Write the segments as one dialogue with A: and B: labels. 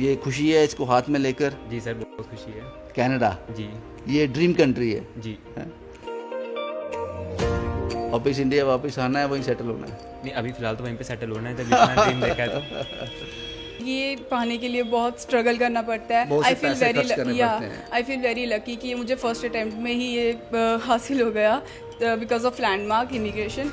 A: ये खुशी है इसको हाथ में लेकर?
B: जी सर, बहुत खुशी है।
A: कनाडा
B: जी
A: ये ड्रीम कंट्री है।
B: जी।
A: वापस इंडिया वापस आना है, वहीं सेटल होना है?
B: नहीं, अभी फ़िलहाल तो वहीं पे सेटल होना है, तभी इतना ड्रीम देखा है तो।
C: ये पाने के लिए बहुत स्ट्रगल करना पड़ता है।
A: बहुत से पैसे खर्च करने पड़ते हैं।
C: आई फील वेरी लकी कि मुझे फर्स्ट अटेम्प्ट में ही ये हासिल हो गया बिकॉज ऑफ लैंडमार्क इमिग्रेशन।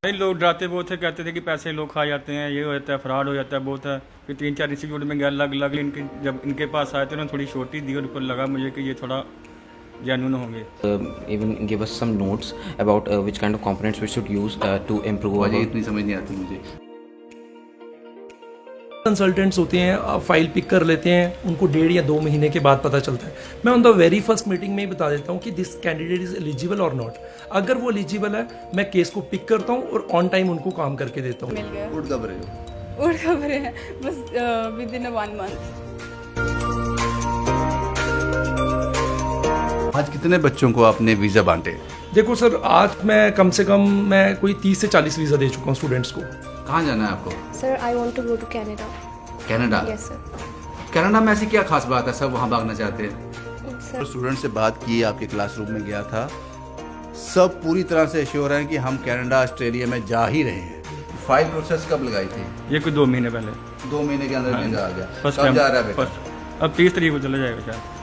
D: कई लोग डराते बहुत थे, कहते थे कि पैसे लोग खा जाते हैं, ये हो जाता है, फ्रॉड हो जाता है बहुत है। फिर 3-4 इंस्टीट्यूट में गया अलग अलग, जब इनके पास आए थे उन्होंने थोड़ी छोटी दी और ऊपर लगा मुझे कि ये थोड़ा जेन्युइन होंगे।
E: Even give us some notes about which kind of components we should use to improve our.
A: इतनी समझ नहीं आती मुझे।
F: कंसल्टेंट्स होते हैं, फाइल पिक कर लेते हैं, उनको 1.5 या 2 महीने के बाद पता चलता है। मैं on the very first meeting में ही बता देता हूँ कि दिस कैंडिडेट इज एलिजिबल और नॉट। अगर वो एलिजिबल है, मैं केस को पिक करता हूँ और ऑन टाइम उनको काम करके देता हूँ।
C: मिल गया।
A: उठ कब रहे हो?
C: उड़ खबरें हैं बस विद इन 1 मंथ।
A: आज कितने बच्चों को आपने वीज़ा बांटे?
F: देखो सर, आज मैं कम से कम मैं कोई 30 से 40 वीज़ा दे चुका हूँ स्टूडेंट्स को।
A: कहाँ जाना है आपको?
G: Sir, I want to go to Canada.
A: Canada?
G: Yes, sir.
A: Canada में ऐसी क्या खास बात है, सब वहाँ भागना चाहते हैं?
G: Sir,
A: स्टूडेंट से बात की, आपके क्लासरूम में गया था, सब पूरी तरह से श्योर हैं कि हम कनाडा ऑस्ट्रेलिया में जा ही रहे हैं। फाइल प्रोसेस कब लगाई थी?
D: ये कोई 2 महीने पहले।
A: 2 महीने के अंदर वीज़ा आ गया।
D: फर्स्ट
A: कब
D: टाइम
A: जा रहा है बेटा?
D: फर्स्ट अब 30 तारीख को चला जाएगा शायद।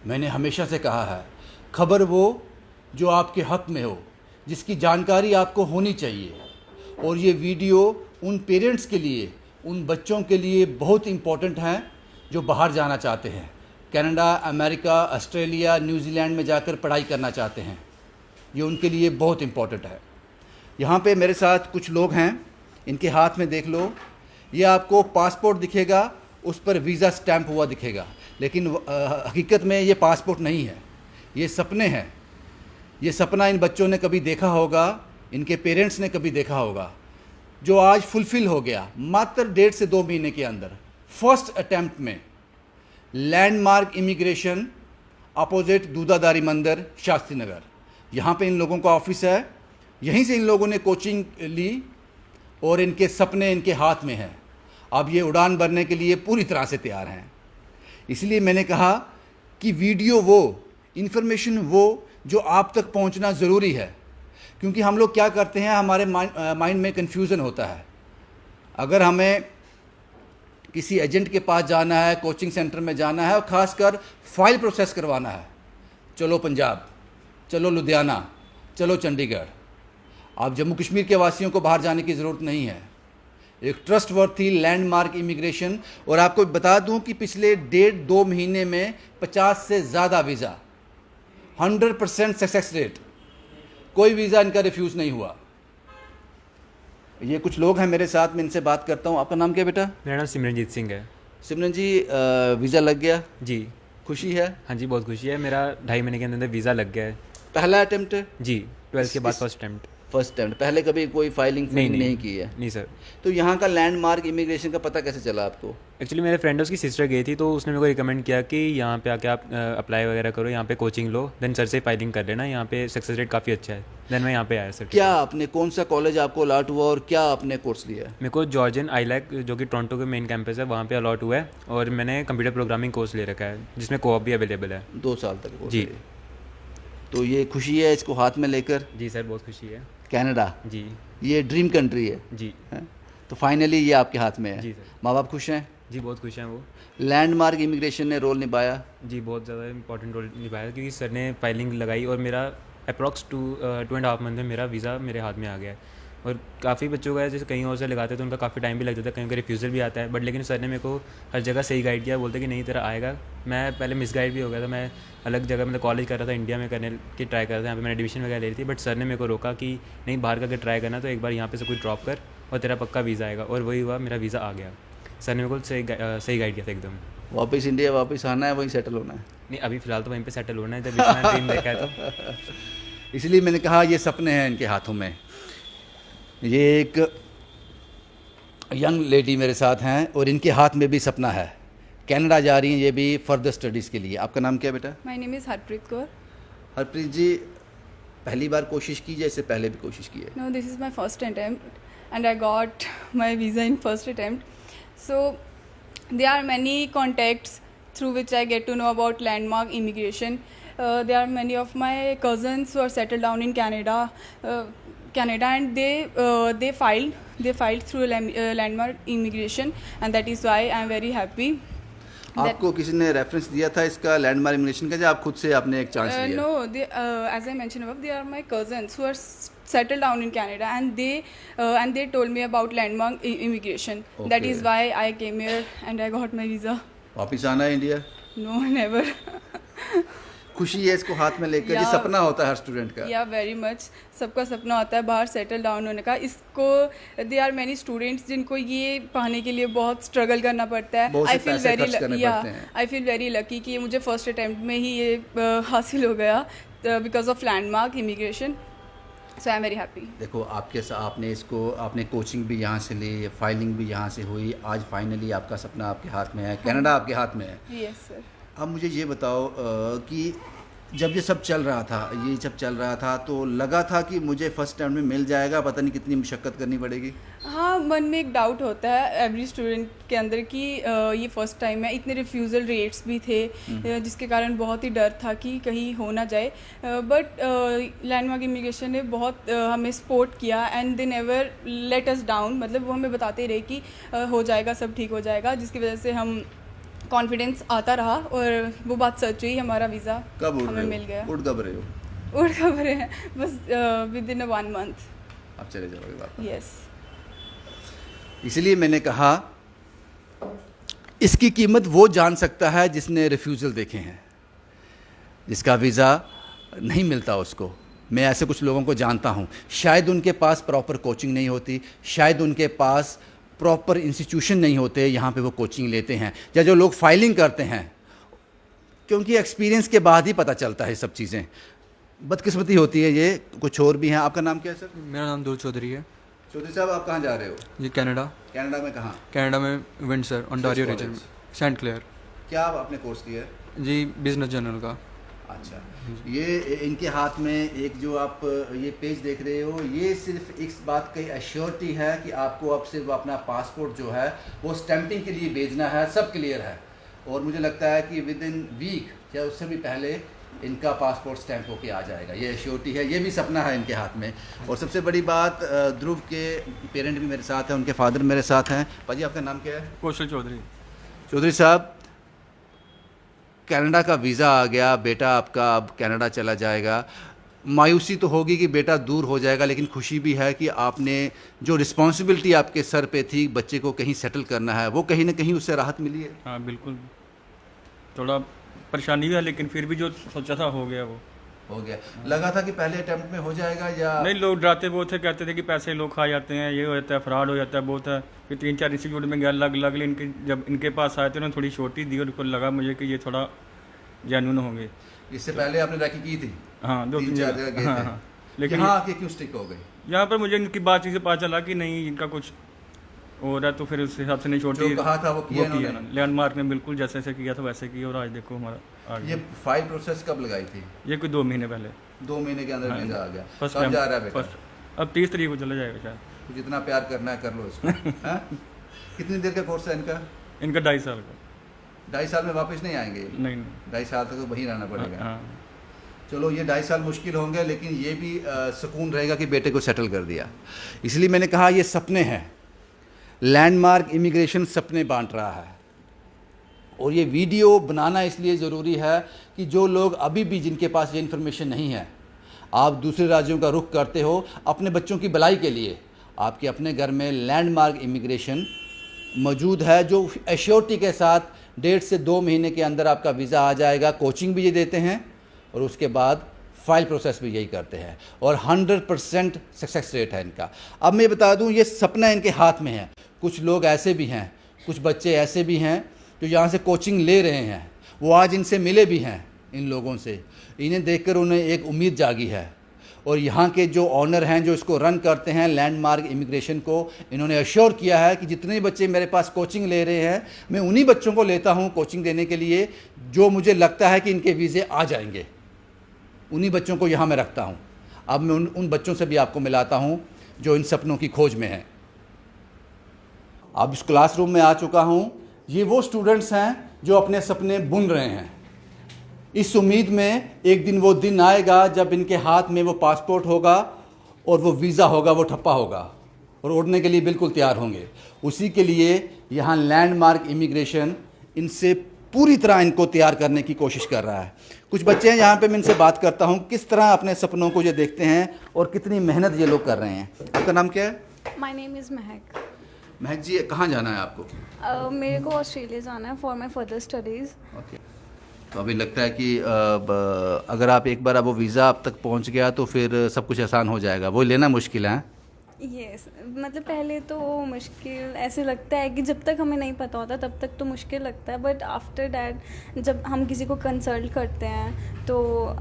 A: मैंने हमेशा से कहा है, खबर वो जो आपके हक में हो, जिसकी जानकारी आपको होनी चाहिए। और ये वीडियो उन पेरेंट्स के लिए, उन बच्चों के लिए बहुत इम्पोर्टेंट हैं जो बाहर जाना चाहते हैं, कनाडा, अमेरिका, ऑस्ट्रेलिया, न्यूजीलैंड में जाकर पढ़ाई करना चाहते हैं। ये उनके लिए बहुत इम्पोर्टेंट है। यहाँ पे मेरे साथ कुछ लोग हैं, इनके हाथ में देख लो, ये आपको पासपोर्ट दिखेगा, उस पर वीज़ा स्टैंप हुआ दिखेगा, लेकिन हकीकत में ये पासपोर्ट नहीं है, ये सपने हैं। ये सपना इन बच्चों ने कभी देखा होगा, इनके पेरेंट्स ने कभी देखा होगा, जो आज फुलफ़िल हो गया मात्र 1.5 से 2 महीने के अंदर। फर्स्ट अटैम्प्ट में लैंडमार्क इमिग्रेशन, अपोजिट दूधाधारी मंदिर, शास्त्री नगर, यहाँ पे इन लोगों का ऑफिस है। यहीं से इन लोगों ने कोचिंग ली और इनके सपने इनके हाथ में हैं। अब ये उड़ान भरने के लिए पूरी तरह से तैयार हैं। इसलिए मैंने कहा कि वीडियो वो, इन्फॉर्मेशन वो जो आप तक पहुंचना ज़रूरी है। क्योंकि हम लोग क्या करते हैं, हमारे माइंड में कन्फ्यूज़न होता है। अगर हमें किसी एजेंट के पास जाना है, कोचिंग सेंटर में जाना है और ख़ासकर फ़ाइल प्रोसेस करवाना है, चलो पंजाब, चलो लुधियाना, चलो चंडीगढ़। अब जम्मू कश्मीर के वासियों को बाहर जाने की ज़रूरत नहीं है। एक ट्रस्टवर्थी लैंडमार्क इमिग्रेशन। और आपको बता दूं कि पिछले 1.5-2 महीने में 50 से ज़्यादा वीज़ा, 100% सक्सेस रेट, कोई वीज़ा इनका रिफ्यूज़ नहीं हुआ। ये कुछ लोग हैं मेरे साथ में, इनसे बात करता हूँ। आपका नाम क्या बेटा?
B: मेरा नाम सिमरनजीत सिंह है।
A: सिमरन जी, वीज़ा लग गया?
B: जी
A: खुशी है?
B: हाँ जी, बहुत खुशी है। मेरा 2.5 महीने के अंदर वीज़ा लग गया है।
A: पहला अटेम्प्ट है?
B: जी, 12th के बाद फर्स्ट अटेम्प्ट।
A: First attempt. पहले कभी कोई फाइलिंग नहीं की है?
B: नहीं सर।
A: तो यहाँ का लैंडमार्क इमिग्रेशन का पता कैसे चला आपको?
B: एक्चुअली मेरे फ्रेंड उसकी सिस्टर गई थी, तो उसने मेरे को रिकमेंड किया कि यहाँ पे आके आप अप्लाई वगैरह करो, यहाँ पे कोचिंग लो, देन सर से फाइलिंग कर लेना, यहाँ पे सक्सेस रेट काफ़ी अच्छा है। देन मैं यहाँ पे आया सर।
A: क्या आपने, कौन सा कॉलेज आपको अलॉट हुआ और क्या आपने कोर्स लिया?
B: मेरे को जॉर्जियन आईलैक, जो कि टोरंटो के मेन कैंपस है, वहाँ पे अलॉट हुआ है। और मैंने कंप्यूटर प्रोग्रामिंग कोर्स ले रखा है, जिसमें कोऑप भी अवेलेबल है।
A: 2 साल तक कोर्स
B: जी।
A: है। तो ये खुशी है इसको हाथ में लेकर?
B: जी सर, बहुत खुशी है।
A: कनाडा
B: जी
A: ये ड्रीम कंट्री है।
B: जी।
A: हैं? तो फाइनली ये आपके हाथ में है।
B: जी सर।
A: माँ बाप खुश हैं?
B: जी, बहुत खुश हैं वो।
A: लैंडमार्क इमिग्रेशन ने रोल निभाया?
B: जी, बहुत ज़्यादा इंपॉर्टेंट रोल निभाया, क्योंकि सर ने फाइलिंग लगाई और मेरा अप्रॉक्स 2.5 मंथ में मेरा वीज़ा मेरे हाथ में आ गया है। और काफ़ी बच्चों का जैसे कहीं और से लगाते हैं तो उनका काफ़ी टाइम भी लग जाता है, कहीं का रिफ्यूज़ल भी आता है, बट लेकिन सर ने मेरे को हर जगह सही गाइड किया, बोलते कि नहीं तेरा आएगा। मैं पहले मिसगाइड भी हो गया था, मैं अलग जगह मतलब कॉलेज कर रहा था, इंडिया में करने की ट्राई कर रहा था, यहाँ पे मैंने एडमिशन वगैरह ले रही थी, बट सर ने मेरे को रोका कि नहीं, बाहर का अगर ट्राई करना तो एक बार यहाँ पे से कोई ड्रॉप कर और तेरा पक्का वीज़ा आएगा। और वही हुआ, मेरा वीज़ा आ गया। सर ने मेरे को सही गाइड किया था एकदम।
A: वापस इंडिया वापस आना है, वहीं सेटल होना है?
B: नहीं, अभी फ़िलहाल तो वहीं पे सेटल होना है, जब इतना ड्रीम देखा है तो।
A: इसलिए मैंने कहा ये सपने हैं इनके हाथों में। ये एक यंग लेडी मेरे साथ हैं और इनके हाथ में भी सपना है। कनाडा जा रही हैं ये भी फर्दर स्टडीज़ के लिए। आपका नाम क्या है बेटा?
C: My name is Harpreet Kaur.
A: Harpreet ji, पहली बार कोशिश की या इससे पहले भी कोशिश की है?
C: No, this is my first attempt, and I got my visa in first attempt. So there are many contacts through which I get to know about landmark immigration. There are many of my cousins who are settled down in Canada, and they filed through landmark immigration, and that is why I am very happy.
A: आपको किसी ने reference दिया था इसका landmark immigration का, या आप खुद से आपने एक चांस लिया?
C: No, as I mentioned above, they are my cousins who are settled down in Canada, and they told me about landmark immigration. That
A: Okay.
C: is why I came here and I got my visa.
A: वापिस आना है India?
C: No, never.
A: खुशी है इसको हाथ में लेकर, ये
C: Yeah.
A: सपना होता है हर स्टूडेंट का।
C: Yeah, very much. सबका सपना होता है बाहर सेटल डाउन होने का। इसको दे आर मैनी स्टूडेंट्स जिनको ये पाने के लिए बहुत स्ट्रगल करना पड़ता है।
A: बहुत से पैसे खर्च करने पड़ते हैं।
C: आई फील वेरी लकी कि मुझे फर्स्ट अटेम्प्ट में ही ये हासिल हो गया because of landmark immigration. So I am very happy.
A: देखो आपने कोचिंग भी यहाँ से ली, फाइलिंग भी यहाँ से हुई, आज फाइनली आपका सपना आपके हाथ में है, कनाडा आपके हाथ में है।
C: Yes sir.
A: अब मुझे ये बताओ कि जब ये सब चल रहा था तो लगा था कि मुझे फर्स्ट टाइम में मिल जाएगा, पता नहीं कितनी मशक्क़त करनी पड़ेगी?
C: हाँ, मन में एक डाउट होता है एवरी स्टूडेंट के अंदर कि ये फ़र्स्ट टाइम है। इतने रिफ्यूज़ल रेट्स भी थे जिसके कारण बहुत ही डर था कि कहीं हो ना जाए, बट लैंडमार्क इमिग्रेशन ने बहुत हमें सपोर्ट किया and they never let us down. मतलब वो हमें बताते रहे कि हो जाएगा, सब ठीक हो जाएगा, जिसकी वजह से हम कॉन्फिडेंस आता रहा और वो बात सच हुई। हमारा वीज़ा
A: कब
C: हमें मिल गया।
A: उड़ कब रहे हो?
C: उड़ कब रहे हैं, बस विद इन 1 मंथ।
A: आप चले जाओगे वापस?
C: यस।
A: इसलिए मैंने कहा इसकी कीमत वो जान सकता है जिसने रिफ्यूज़ल देखे हैं, जिसका वीज़ा नहीं मिलता उसको। मैं ऐसे कुछ लोगों को जानता हूँ, शायद उनके पास प्रॉपर कोचिंग नहीं होती, शायद उनके पास प्रॉपर इंस्टीट्यूशन नहीं होते यहाँ पे वो कोचिंग लेते हैं, या जो लोग फाइलिंग करते हैं, क्योंकि एक्सपीरियंस के बाद ही पता चलता है सब चीज़ें। बदकिस्मती होती है ये। कुछ और भी हैं। आपका नाम क्या है सर?
H: मेरा नाम ध्रुव चौधरी है
A: चौधरी साहब, आप कहाँ जा रहे हो?
H: जी कनाडा।
A: कनाडा में कहाँ?
H: कनाडा में विंडसर ओंटारियो रीजन में, सेंट क्लेयर।
A: क्या आप आपने कोर्स किया है?
H: जी बिजनेस जर्नल का।
A: अच्छा, ये इनके हाथ में एक जो आप ये पेज देख रहे हो, ये सिर्फ इस बात की एश्योरिटी है कि आपको अब सिर्फ अपना पासपोर्ट जो है वो स्टैंपिंग के लिए भेजना है, सब क्लियर है। और मुझे लगता है कि विद इन वीक या उससे भी पहले इनका पासपोर्ट स्टैंप होके आ जाएगा, ये एश्योरिटी है, ये भी सपना है इनके हाथ में। और सबसे बड़ी बात, ध्रुव के पेरेंट भी मेरे साथ हैं, उनके फादर मेरे साथ हैं। पाजी, आपका नाम क्या है?
D: कौशल चौधरी।
A: चौधरी साहब, कनाडा का वीज़ा आ गया, बेटा आपका अब कनाडा चला जाएगा। मायूसी तो होगी कि बेटा दूर हो जाएगा, लेकिन खुशी भी है कि आपने जो रिस्पॉन्सिबिलिटी आपके सर पे थी, बच्चे को कहीं सेटल करना है, वो कहीं ना कहीं उससे राहत मिली है।
D: हाँ बिल्कुल, थोड़ा परेशानी भी है, लेकिन फिर भी जो सोचा था हो गया, वो
A: हो गया। लगा था कि पहले अटेम्प्ट में हो जाएगा या
D: नहीं? लोग डराते बहुत थे, कहते थे कि पैसे लोग खा जाते हैं, ये हो जाता है, फ्रॉड हो जाता है, बहुत है। फिर 3-4 इंस्टीट्यूट में गया अलग अलग, इनके जब इनके पास आए थे उन्होंने थोड़ी छोटी दी और उनको लगा मुझे कि ये थोड़ा जेन्युइन होंगे।
A: इससे पहले आपने रैकी की थी?
D: हाँ, 2-3
A: जगह
D: जगह।
A: गए थे।
D: हाँ, लेकिन
A: यहाँ आके क्यों स्टिक हो गए?
D: यहाँ पर मुझे इनकी बातचीत से पता चला कि नहीं, इनका कुछ हो रहा है, तो फिर उस हिसाब से नहीं छोटी
A: जो कहा था वो किया इन्होंने?
D: ना। लैंडमार्क ने बिल्कुल जैसे जैसे किया था वैसे किया, और आज देखो हमारा
A: ये फाइल प्रोसेस कब लगाई थी?
D: ये कोई 2 महीने पहले।
A: 2 महीने के अंदर वीज़ा आ गया।
D: फर्स्ट
A: कब जा रहा है बेटा?
D: अब 30 तारीख को चला जाएगा शायद।
A: तो जितना प्यार करना है कर लो इसको। हाँ? कितनी देर का कोर्स है इनका?
D: इनका 2.5 साल का।
A: 2.5 साल में वापस नहीं आएंगे?
D: नहीं
A: 2.5 साल तक तो वहीं रहना पड़ेगा।
D: हाँ।
A: चलो, ये 2.5 साल मुश्किल होंगे, लेकिन ये भी सुकून रहेगा कि बेटे को सेटल कर दिया। इसलिए मैंने कहा ये सपने हैं, लैंडमार्क इमिग्रेशन सपने बांट रहा है। और ये वीडियो बनाना इसलिए ज़रूरी है कि जो लोग अभी भी जिनके पास ये इन्फॉर्मेशन नहीं है, आप दूसरे राज्यों का रुख करते हो अपने बच्चों की भलाई के लिए, आपके अपने घर में लैंडमार्क इमिग्रेशन मौजूद है जो एश्योरिटी के साथ 1.5 से 2 महीने के अंदर आपका वीज़ा आ जाएगा। कोचिंग भी ये देते हैं और उसके बाद फाइल प्रोसेस भी यही करते हैं, और 100% सक्सेस रेट है इनका। अब मैं बता दूं, ये सपना इनके हाथ में है। कुछ लोग ऐसे भी हैं, कुछ बच्चे ऐसे भी हैं जो यहाँ से कोचिंग ले रहे हैं, वो आज इनसे मिले भी हैं। इन लोगों से इन्हें देखकर उन्हें एक उम्मीद जागी है। और यहाँ के जो ऑनर हैं, जो इसको रन करते हैं लैंडमार्क इमिग्रेशन को, इन्होंने अश्योर किया है कि जितने बच्चे मेरे पास कोचिंग ले रहे हैं, मैं उन्हीं बच्चों को लेता हूँ कोचिंग देने के लिए जो मुझे लगता है कि इनके वीज़े आ जाएंगे। उन्हीं बच्चों को यहाँ मैं रखता हूँ। अब मैं उन बच्चों से भी आपको मिलाता हूँ जो इन सपनों की खोज में हैं। अब इस क्लासरूम में आ चुका हूँ। ये वो स्टूडेंट्स हैं जो अपने सपने बुन रहे हैं, इस उम्मीद में एक दिन वो दिन आएगा जब इनके हाथ में वो पासपोर्ट होगा और वो वीज़ा होगा, वो ठप्पा होगा और उड़ने के लिए बिल्कुल तैयार होंगे। उसी के लिए यहाँ लैंडमार्क इमिग्रेशन इनसे पूरी तरह इनको तैयार करने की कोशिश कर रहा है। कुछ बच्चे हैं यहाँ पे, मैं इनसे बात करता हूँ किस तरह अपने सपनों को ये देखते हैं और कितनी मेहनत ये लोग कर रहे हैं। आपका नाम क्या है?
G: माय नेम इज़ महक।
A: महक जी, कहाँ जाना है आपको?
G: मेरे को ऑस्ट्रेलिया जाना है for my further studies.
A: Okay, तो अभी लगता है कि अगर आप एक बार अब वो वीज़ा आप तक पहुंच गया तो फिर सब कुछ आसान हो जाएगा। वो लेना मुश्किल है।
G: यस, मतलब पहले तो मुश्किल ऐसे लगता है कि जब तक हमें नहीं पता होता तब तक तो मुश्किल लगता है, बट आफ्टर डैट जब हम किसी को कंसल्ट करते हैं तो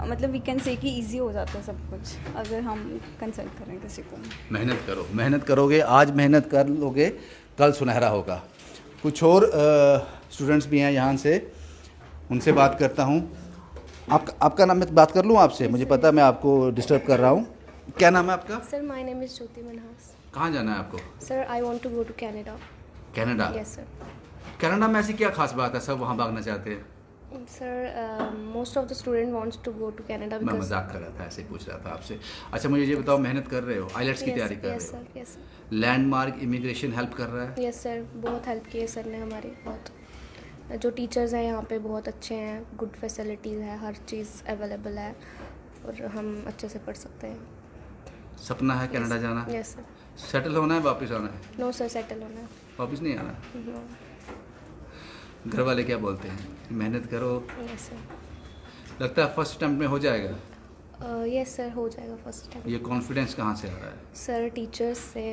G: मतलब वी कैन से कि ईजी हो जाता है सब कुछ अगर हम कंसल्ट करें किसी को।
A: मेहनत करो, मेहनत करोगे, आज मेहनत कर लोगे, कल सुनहरा होगा। कुछ और स्टूडेंट्स भी हैं यहाँ से, उनसे बात करता हूँ। आपका नाम, मैं बात कर लूँ आपसे? मुझे पता है मैं आपको डिस्टर्ब कर रहा हूँ। क्या नाम है आपका?
G: Sir my name is Jyoti Manhas.
A: कहाँ जाना है आपको?
G: Sir I want to go to Canada.
A: Canada?
G: Yes sir.
A: Canada में ऐसी क्या खास बात है, सब वहाँ भागना चाहते हैं?
G: Sir most of the student wants to go to Canada
A: मैं
G: बिकॉज
A: मजाक कर रहा था, ऐसे ही पूछ रहा था आपसे। अच्छा, मुझे ये बताओ, मेहनत कर रहे हो, आईलेट्स की तैयारी कर
G: यस
A: रहे हो,
G: sir. Yes
A: landmark immigration help कर रहा है?
G: यस सर, बहुत हेल्प की है सर ने हमारी। बहुत जो टीचर्स हैं यहाँ पे बहुत अच्छे हैं, गुड फैसिलिटीज़ है, हर चीज़ अवेलेबल है और हम अच्छे से पढ़ सकते हैं।
A: सपना है कनाडा जाना?
G: Yes sir.
A: सेटल होना है, वापस आना है?
G: नो सर, सेटल होना है।
A: वापस नहीं आना?
G: नो।
A: घर वाले क्या बोलते हैं? मेहनत करो।
G: Yes sir.
A: लगता है फर्स्ट अटेम्प्ट में हो जाएगा?
G: यस सर, हो जाएगा फर्स्ट टाइम।
A: ये कॉन्फिडेंस कहाँ से आ रहा है?
G: सर टीचर्स से,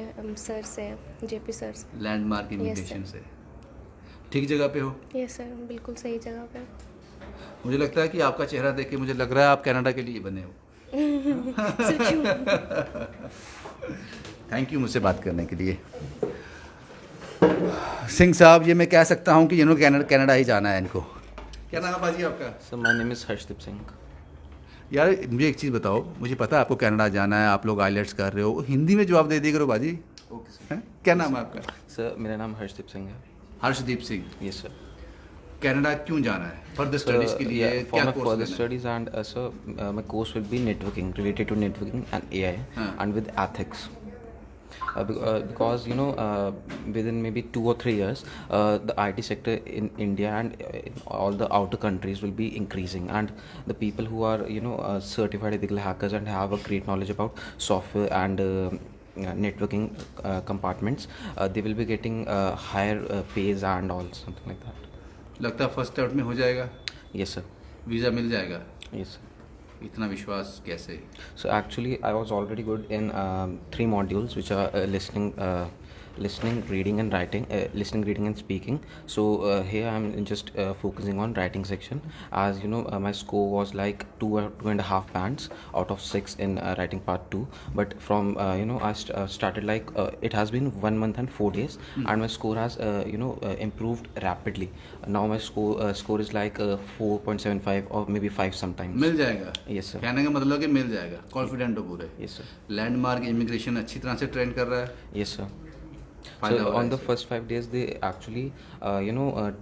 G: सर से, जेपी सर से।
A: लैंडमार्क इमिग्रेशन से। ठीक जगह पे हो?
G: यस सर, बिल्कुल सही जगह पे।
A: मुझे लगता है कि आपका चेहरा देख के मुझे लग रहा है आप कनाडा के लिए बने हो। थैंक यू मुझसे बात करने के लिए। सिंह साहब, ये मैं कह सकता हूँ कि इन्होंने कनाडा ही जाना है इनको। क्या नाम है बाजी आपका?
E: Sir my name is Harshdeep Singh.
A: यार मुझे एक चीज़ बताओ, मुझे पता है आपको कनाडा जाना है, आप लोग आईलेट्स कर रहे हो, हिंदी में जवाब दे दी करो बाजी।
E: Okay sir.
A: क्या नाम है आपका?
E: सर मेरा नाम हर्षदीप सिंह है।
A: Harshdeep Singh.
E: Yes sir.
A: Canada क्यों जाना है? फर्दर स्टडीज के लिए
E: for
A: क्या
E: my
A: कोर्स
E: further
A: लेना है?
E: studies and so my course will be networking, related to networking and AI and with ethics. Because you know within maybe 2 or 3 years the IT sector in India and in all the outer countries will be increasing, and the people who are certified ethical hackers and have a great knowledge about software and networking compartments, they will be getting higher pays and all, something like that.
A: लगता है first attempt में हो जाएगा?
E: Yes sir.
A: Visa मिल जाएगा?
E: Yes sir.
A: इतना विश्वास कैसे?
E: So actually, I was already good in 3 modules, which are listening, reading, and writing. Listening, reading, and speaking. So here I'm just focusing on writing section. As you know, my score was like 2.5 bands out of 6 in writing part 2. But from I started like it has been 1 month and 4 days, and my score has improved rapidly. Now my score is like 4.75 or maybe 5 sometimes.
A: मिल जाएगा?
E: Yes sir.
A: कहने का मतलब कि मिल जाएगा, confident हो पूरे?
E: Yes sir.
A: Landmark immigration अच्छी तरह से ट्रेन कर रहा है?
E: Yes sir.
A: फायदा
E: So
A: हो रहा
E: on
A: है
E: the
A: इससे?
E: first 5 days, they actually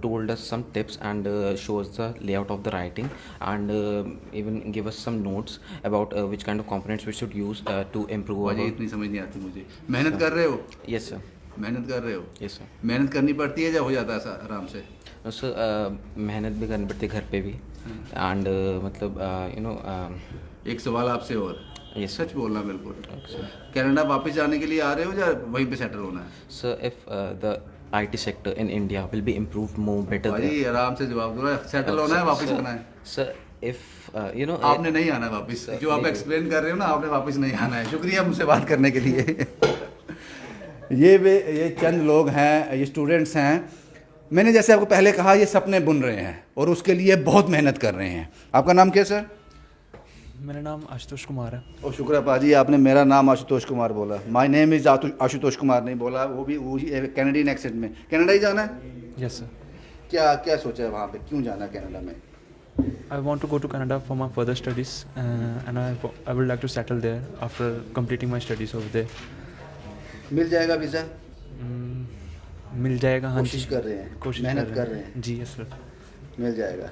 E: told us some tips and shows the layout of the writing, and even give us some notes about which kind of components we should use to improve
A: बाजी
E: our.
A: इतनी समझ नहीं आती मुझे। मेहनत कर रहे हो?
E: Yes sir.
A: मेहनत कर रहे हो?
E: Yes sir.
A: मेहनत करनी पड़ती है या हो जाता है ऐसा आराम से?
E: So मेहनत भी करनी पड़ती है घर पे भी, and मतलब
A: एक सवाल आपसे और,
E: Yes,
A: सच बोलना बिल्कुल। कनाडा वापस जाने के लिए आ रहे हो या वहीं पे सेटल होना है?
E: so if the IT sector in India will be improved more better there.
A: भाई आराम से जवाब दो ना, सेटल होना है, वापस आना है?
E: Sir, if
A: आपने नहीं आना वापस, जो आप एक्सप्लेन कर रहे हो ना, आपने वापस नहीं आना है। शुक्रिया मुझसे बात करने के लिए। ये चंद लोग हैं, ये स्टूडेंट्स हैं। मैंने जैसे आपको पहले कहा, ये सपने बुन रहे हैं और उसके लिए बहुत मेहनत कर रहे हैं। आपका नाम क्या सर?
I: मेरा नाम आशुतोष कुमार है।
A: और शुक्र पाजी, आपने मेरा नाम आशुतोष कुमार बोला। My name is Ashutosh Kumar नहीं बोला, वो भी कैनेडियन एक्सेंट में। कनाडा ही जाना है?
I: Yes sir.
A: क्या क्या सोचा है वहाँ पे, क्यों जाना है कनाडा में?
I: I want to go to Canada for my further studies, and I would like to settle there after completing my studies over there.
A: मिल जाएगा वीज़ा?
I: मिल जाएगा, हाँ
A: कोशिश
I: जी।
A: कर रहे हैं,
I: कोशिश
A: मेहनत कर रहे हैं।
I: जी यस सर।
A: मिल जाएगा।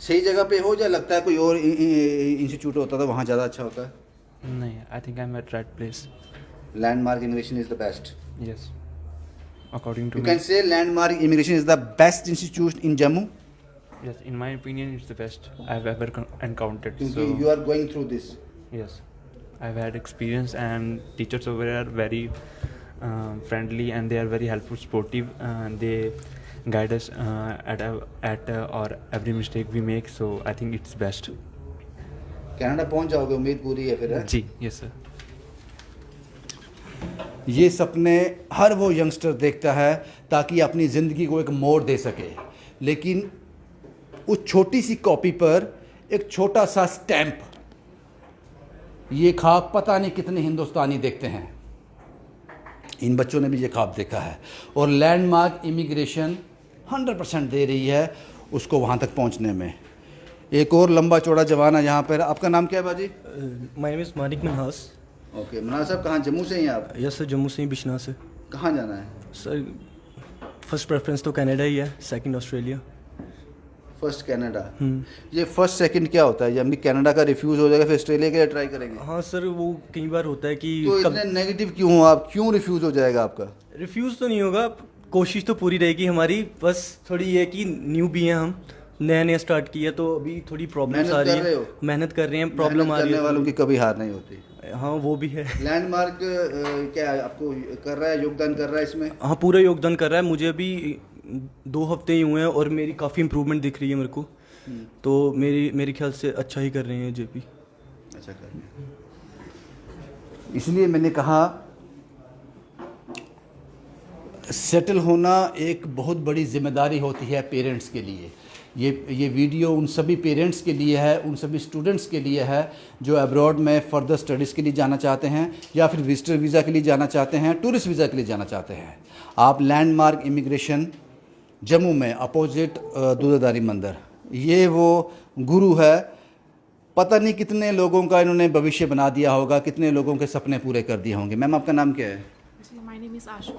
A: सही जगह पे हो, या लगता है कोई और इंस्टीट्यूट होता तो वहाँ ज़्यादा अच्छा होता?
I: नहीं, I think I am at right place.
A: Landmark immigration is the best.
I: Yes, according to
A: You
I: me.
A: can say Landmark Immigration is the best institute in Jammu
I: Yes, in my opinion, it's the best I've ever encountered.
A: because
I: So
A: you are going through this.
I: yes, I've had experience, and teachers over there are very friendly, and they are very helpful, sportive, and they guide us at or every mistake we make. So I think it's best.
A: Canada पहुंच जाओगे, उम्मीद पूरी है फिर? है?
I: जी yes sir.
A: ये सपने हर वो यंगस्टर देखता है ताकि अपनी ज़िंदगी को एक मोड़ दे सके, लेकिन उस छोटी सी कॉपी पर एक छोटा सा स्टैंप, ये ख्वाब पता नहीं कितने हिंदुस्तानी देखते हैं। इन बच्चों ने भी ये ख्वाब देखा है, और लैंडमार्क इमिग्रेशन 100% दे रही है उसको वहाँ तक पहुँचने में। एक और लंबा चौड़ा जवान है यहाँ पर। आपका नाम क्या है बाजी?
J: My name is Manik Manhas.
A: Okay, Manaj साहब कहाँ, जम्मू से ही हैं आप?
J: यस सर, जम्मू से ही, बिश्नाह से।
A: कहाँ जाना है
J: सर फर्स्ट प्रेफरेंस तो कनाडा ही है, सेकंड ऑस्ट्रेलिया।
A: First Canada. ये फर्स्ट सेकंड क्या होता है? जब कनाडा का रिफ्यूज़ हो जाएगा फिर ऑस्ट्रेलिया के लिए ट्राई करेंगे?
J: हाँ सर, वो कई बार होता है कि
A: तो इतने नेगेटिव क्यों हो आप? क्यों रिफ्यूज़ हो जाएगा आपका?
J: रिफ्यूज़ तो नहीं होगा, कोशिश तो पूरी रहेगी हमारी। बस थोड़ी ये कि न्यू भी हैं हम, नया नया स्टार्ट किया, तो अभी थोड़ी प्रॉब्लम्स आ रही है। मेहनत कर रहे हैं, प्रॉब्लम आ रही है।
A: करने वालों की कभी हार नहीं होती।
J: हाँ वो भी है।
A: लैंडमार्क क्या आपको कर रहा है, योगदान कर रहा है इसमें?
J: हाँ पूरा योगदान कर रहा है। मुझे अभी 2 हफ्ते ही हुए हैं और मेरी काफ़ी इम्प्रूवमेंट दिख रही है मेरे को। तो मेरे ख्याल से अच्छा ही कर रहे हैं जेपी।
A: अच्छा कर रहे हैं, इसलिए मैंने कहा सेटल होना एक बहुत बड़ी जिम्मेदारी होती है पेरेंट्स के लिए। ये वीडियो उन सभी पेरेंट्स के लिए है, उन सभी स्टूडेंट्स के लिए है जो अब्रॉड में फ़र्दर स्टडीज़ के लिए जाना चाहते हैं, या फिर विजिटर वीज़ा के लिए जाना चाहते हैं, टूरिस्ट वीज़ा के लिए जाना चाहते हैं। आप लैंडमार्क इमिग्रेशन जम्मू में अपोजिट दूधाधारी मंदिर, ये वो गुरु है। पता नहीं कितने लोगों का इन्होंने भविष्य बना दिया होगा, कितने लोगों के सपने पूरे कर दिए होंगे। मैम आपका नाम क्या है?
K: जी, माय नेम इज़ आशु।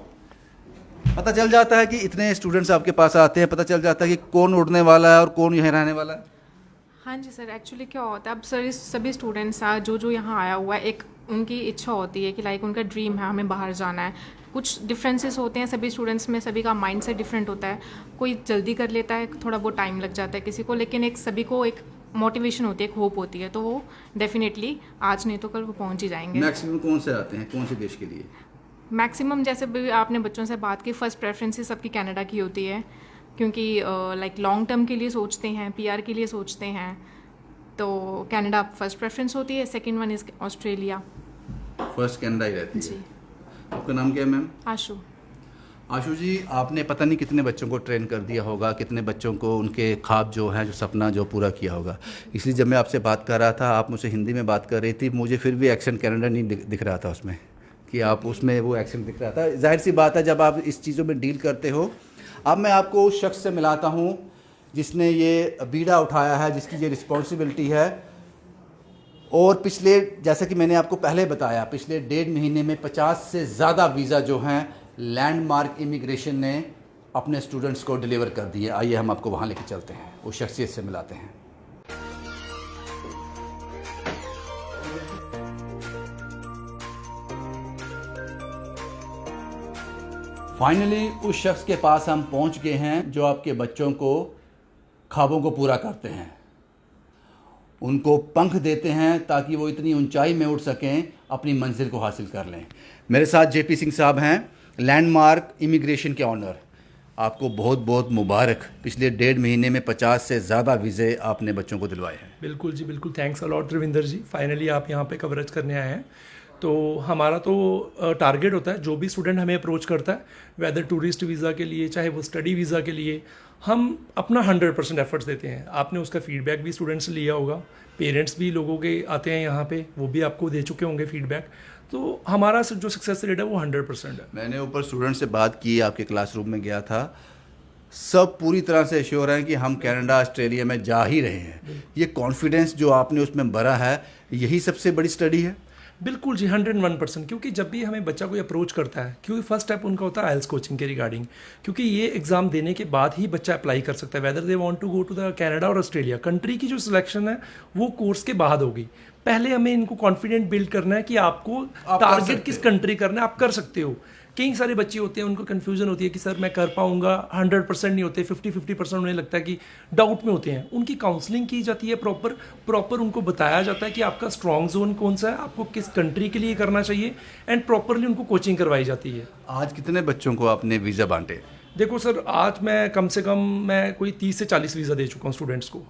A: पता चल जाता है कि इतने स्टूडेंट्स आपके पास आते हैं, पता चल जाता है कि कौन उड़ने वाला है और कौन यहाँ रहने वाला है?
K: हाँ जी सर, एक्चुअली क्या होता है, अब सर इस सभी स्टूडेंट्स जो यहाँ आया हुआ है, एक उनकी इच्छा होती है कि लाइक उनका ड्रीम है हमें बाहर जाना है। कुछ डिफरेंसेस होते हैं सभी स्टूडेंट्स में, सभी का माइंड सेट डिफरेंट होता है। कोई जल्दी कर लेता है, थोड़ा बहुत टाइम लग जाता है किसी को, लेकिन एक सभी को एक मोटिवेशन होती है, एक होप होती है, तो वो डेफिनेटली आज नहीं तो कल वो पहुँच ही जाएंगे।
A: मैक्सिमम कौन से आते हैं, कौन से देश के लिए?
K: मैक्सिमम जैसे भी आपने बच्चों से बात की, फर्स्ट प्रेफरेंस सबकी कनाडा की होती है, क्योंकि लाइक लॉन्ग टर्म के लिए सोचते हैं, पीआर के लिए सोचते हैं, तो कनाडा फर्स्ट प्रेफरेंस होती है। Second one is Australia.
A: First Canada ही रहती है।
K: जी।
A: आपका नाम क्या है मैम?
K: आशु।
A: आशु जी, आपने पता नहीं कितने बच्चों को ट्रेन कर दिया होगा, कितने बच्चों को उनके ख्वाब जो हैं, जो सपना जो पूरा किया होगा। इसलिए जब मैं आपसे बात कर रहा था, आप मुझसे हिंदी में बात कर रही थी, मुझे फिर भी एक्सेंट कनाडा नहीं दिख रहा था उसमें, कि आप उसमें वो एक्सेंट दिख रहा था। जाहिर सी बात है, जब आप इस चीज़ों में डील करते हो। अब मैं आपको उस शख्स से मिलाता हूँ जिसने ये बीड़ा उठाया है, जिसकी ये रिस्पॉन्सिबिलिटी है। और पिछले, जैसा कि मैंने आपको पहले बताया, पिछले 1.5 महीने में 50 से ज़्यादा वीज़ा जो हैं लैंडमार्क इमिग्रेशन ने अपने स्टूडेंट्स को डिलीवर कर दिए। आइए हम आपको वहाँ लेके चलते हैं, उस शख्सियत से मिलाते हैं। फाइनली उस शख्स के पास हम पहुंच गए हैं जो आपके बच्चों को ख्वाबों को पूरा करते हैं, उनको पंख देते हैं ताकि वो इतनी ऊंचाई में उड़ सकें, अपनी मंजिल को हासिल कर लें। मेरे साथ जेपी सिंह साहब हैं, लैंडमार्क इमिग्रेशन के ऑनर। आपको बहुत बहुत मुबारक, पिछले 1.5 महीने में 50 से ज़्यादा वीज़े आपने बच्चों को दिलवाए हैं।
F: बिल्कुल जी, बिल्कुल। थैंक्स अलॉट रविंदर जी, फाइनली आप यहाँ पे कवरेज करने आए हैं। तो हमारा तो टारगेट होता है, जो भी स्टूडेंट हमें अप्रोच करता है, वेदर टूरिस्ट वीज़ा के लिए चाहे वो स्टडी वीज़ा के लिए, हम अपना 100% एफर्ट्स देते हैं। आपने उसका फीडबैक भी स्टूडेंट्स से लिया होगा, पेरेंट्स भी लोगों के आते हैं यहाँ पे, वो भी आपको दे चुके होंगे फीडबैक। तो हमारा जो सक्सेस रेट है वो 100% है।
A: मैंने ऊपर स्टूडेंट से बात की, आपके क्लासरूम में गया था, सब पूरी तरह से श्योर हैं कि हम कनाडा ऑस्ट्रेलिया में जा ही रहे हैं। ये कॉन्फिडेंस जो आपने उसमें भरा है, यही सबसे बड़ी स्टडी है।
F: बिल्कुल जी, 101%। क्योंकि जब भी हमें बच्चा कोई अप्रोच करता है, क्योंकि फर्स्ट स्टेप उनका होता है आइल्स कोचिंग के रिगार्डिंग, क्योंकि ये एग्ज़ाम देने के बाद ही बच्चा अप्लाई कर सकता है whether they want to go to the Canada और ऑस्ट्रेलिया। कंट्री की जो सिलेक्शन है वो कोर्स के बाद होगी। पहले हमें इनको कॉन्फिडेंट बिल्ड करना है कि आपको टारगेट किस कंट्री करना है, आप कर सकते हो। कई सारे बच्चे होते हैं, उनको कन्फ्यूजन होती है कि सर मैं कर पाऊंगा, 100% नहीं होते, 50% उन्हें लगता है कि डाउट में होते हैं। उनकी काउंसलिंग की जाती है, प्रॉपर उनको बताया जाता है कि आपका स्ट्रॉन्ग जोन कौन सा है, आपको किस कंट्री के लिए करना चाहिए, एंड प्रॉपरली उनको कोचिंग करवाई जाती है।
A: आज कितने बच्चों को आपने वीज़ा बांटे?
F: देखो सर, आज मैं कम से कम मैं कोई 30 से 40 वीज़ा दे चुका हूँ स्टूडेंट्स को।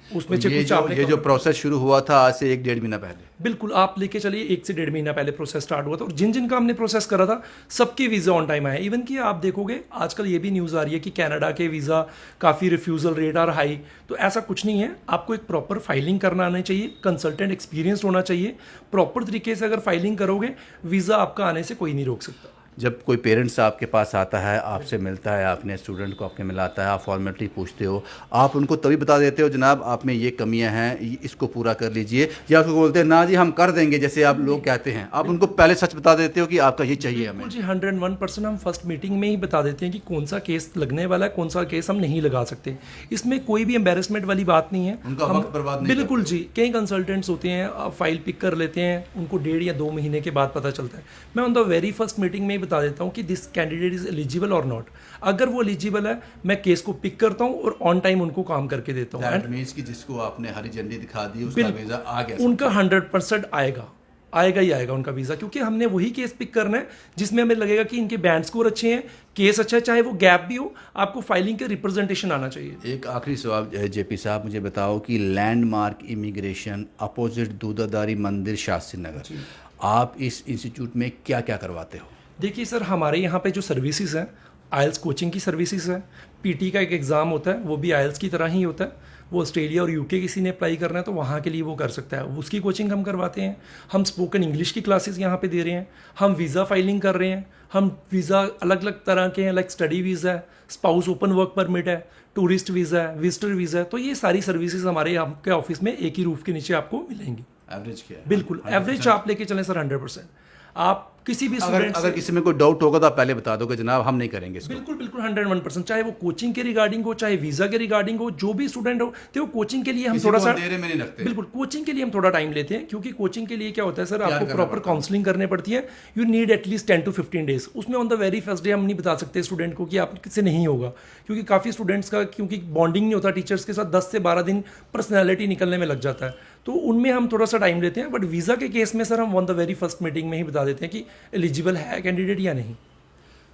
F: उसमें से कुछ आपने
A: ये जो प्रोसेस शुरू हुआ था आज से 1-1.5 महीना पहले,
F: बिल्कुल आप लेके चलिए 1 से 1.5 महीना पहले प्रोसेस स्टार्ट हुआ था, और जिन का हमने प्रोसेस करा था सबके वीज़ा ऑन टाइम आए। इवन कि आप देखोगे आजकल ये भी न्यूज़ आ रही है कि कनाडा के वीज़ा काफ़ी रिफ्यूज़ल रेट आर हाई, तो ऐसा कुछ नहीं है। आपको एक प्रॉपर फाइलिंग करना आना चाहिए, कंसल्टेंट एक्सपीरियंस्ड होना चाहिए। प्रॉपर तरीके से अगर फाइलिंग करोगे, वीज़ा आपका आने से कोई नहीं रोक सकता।
A: जब कोई पेरेंट्स आपके पास आता है, आपसे मिलता है, अपने स्टूडेंट को आपके मिलाता है, आप फॉर्मेलिटी पूछते हो, आप उनको तभी बता देते हो जनाब आप में ये कमियां हैं, इसको पूरा कर लीजिए, या उसको बोलते हैं ना जी हम कर देंगे जैसे आप लोग कहते हैं? आप उनको पहले सच बता देते हो कि आपका ये चाहिए हमें?
F: जी 101% हम फर्स्ट मीटिंग में ही बता देते हैं कि कौन सा केस लगने वाला है, कौन सा केस हम नहीं लगा सकते। इसमें कोई भी एम्बेरसमेंट वाली बात नहीं है।
A: उनका वक्त बर्बाद नहीं
F: बिल्कुल जी। कई कंसल्टेंट्स होते हैं, फाइल पिक कर लेते हैं, उनको 1.5 या 2 महीने के बाद पता चलता है। मैं on the very first meeting में ही बता देता हूँ कि दिस कैंडिडेट इज एलिजिबल और नॉट। अगर वो एलिजिबल है, मैं केस को पिक करता हूँ और ऑन टाइम उनको काम करके देता हूँ।
A: दैट मींस कि जिसको आपने हरी झंडी दिखा दी उसका वीज़ा आ गया,
F: उनका 100% आएगा ही आएगा उनका वीज़ा, क्योंकि हमने वही केस पिक करना है जिसमें हमें लगेगा कि इनके बैंड स्कोर अच्छे हैं, केस अच्छा है, चाहे वो गैप भी हो, आपको फाइलिंग के रिप्रेजेंटेशन आना चाहिए।
A: एक आखिरी सवाल जेपी साहब, मुझे बताओ कि लैंडमार्क इमिग्रेशन अपोजिट दूधाधारी मंदिर शास्त्री नगर, आप इस इंस्टीट्यूट में क्या क्या करवाते हो?
F: देखिए सर, हमारे यहाँ पे जो सर्विसेज हैं, आइल्स कोचिंग की सर्विसेज है, पीटी का एक एग्ज़ाम होता है, वो भी आइल्स की तरह ही होता है। वो ऑस्ट्रेलिया और यूके किसी ने अप्लाई करना है तो वहाँ के लिए वो कर सकता है, उसकी कोचिंग हम करवाते हैं। हम स्पोकन इंग्लिश की क्लासेस यहाँ पे दे रहे हैं, हम वीज़ा फाइलिंग कर रहे हैं, हम वीज़ा अलग अलग तरह के हैं, लाइक स्टडी वीज़ा है, स्पाउस ओपन वर्क परमिट है, टूरिस्ट वीज़ा है, विजिटर वीज़ा है। तो ये सारी सर्विसेज हमारे यहाँ के ऑफिस में एक ही रूफ के नीचे आपको मिलेंगी।
A: एवरेज क्या है?
F: बिल्कुल एवरेज आप लेके चलें सर 100%। आप किसी भी
A: अगर किसी में कोई डाउट होगा तो आप पहले बता दो कि जनाब हम नहीं करेंगे इसको।
F: बिल्कुल 101%, चाहे वो कोचिंग के रिगार्डिंग हो, चाहे वीज़ा के रिगार्डिंग हो, जो भी स्टूडेंट हो, तो कोचिंग के लिए हम थोड़ा सा
A: अंधेरे में नहीं रखते।
F: बिल्कुल कोचिंग के लिए हम थोड़ा टाइम लेते हैं, क्योंकि कोचिंग के लिए क्या होता है सर, आपको प्रॉपर काउंसलिंग करनी पड़ती है। You need at least 10 to 15 days. उसमें on the very first day हम नहीं बता सकते स्टूडेंट को कि आपसे नहीं होगा, क्योंकि काफ़ी स्टूडेंट्स का क्योंकि बॉन्डिंग नहीं होता टीचर्स के साथ, 10 से 12 दिन पर्सनैलिटी निकलने में लग जाता है, तो उनमें हम थोड़ा सा टाइम लेते हैं। बट वीज़ा के केस में सर हम on the very first meeting में ही बता देते हैं कि एलिजिबल है कैंडिडेट या नहीं।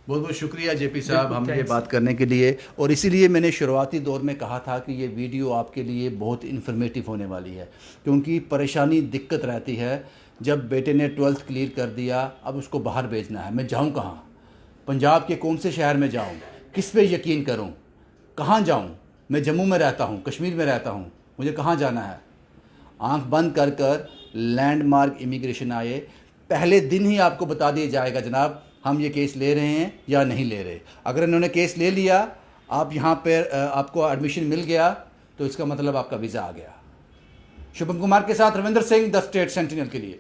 A: बहुत बहुत शुक्रिया जेपी साहब हम ये बात करने के लिए, और इसीलिए मैंने शुरुआती दौर में कहा था कि ये वीडियो आपके लिए बहुत इन्फॉर्मेटिव होने वाली है, क्योंकि परेशानी दिक्कत रहती है। जब बेटे ने 12th क्लियर कर दिया, अब उसको बाहर भेजना है, मैं जाऊँ कहाँ? पंजाब के कौन से शहर में जाऊँ? किस पे यकीन करूँ? कहाँ जाऊँ? मैं जम्मू में रहता हूँ, कश्मीर में रहता हूँ, मुझे कहाँ जाना है? आंख बंद कर कर लैंडमार्क इमिग्रेशन आए, पहले दिन ही आपको बता दिया जाएगा जनाब हम ये केस ले रहे हैं या नहीं ले रहे। अगर इन्होंने केस ले लिया, आप यहाँ पर आपको एडमिशन मिल गया, तो इसका मतलब आपका वीज़ा आ गया। शुभम कुमार के साथ Ravindra Singh, the state sentinel के लिए।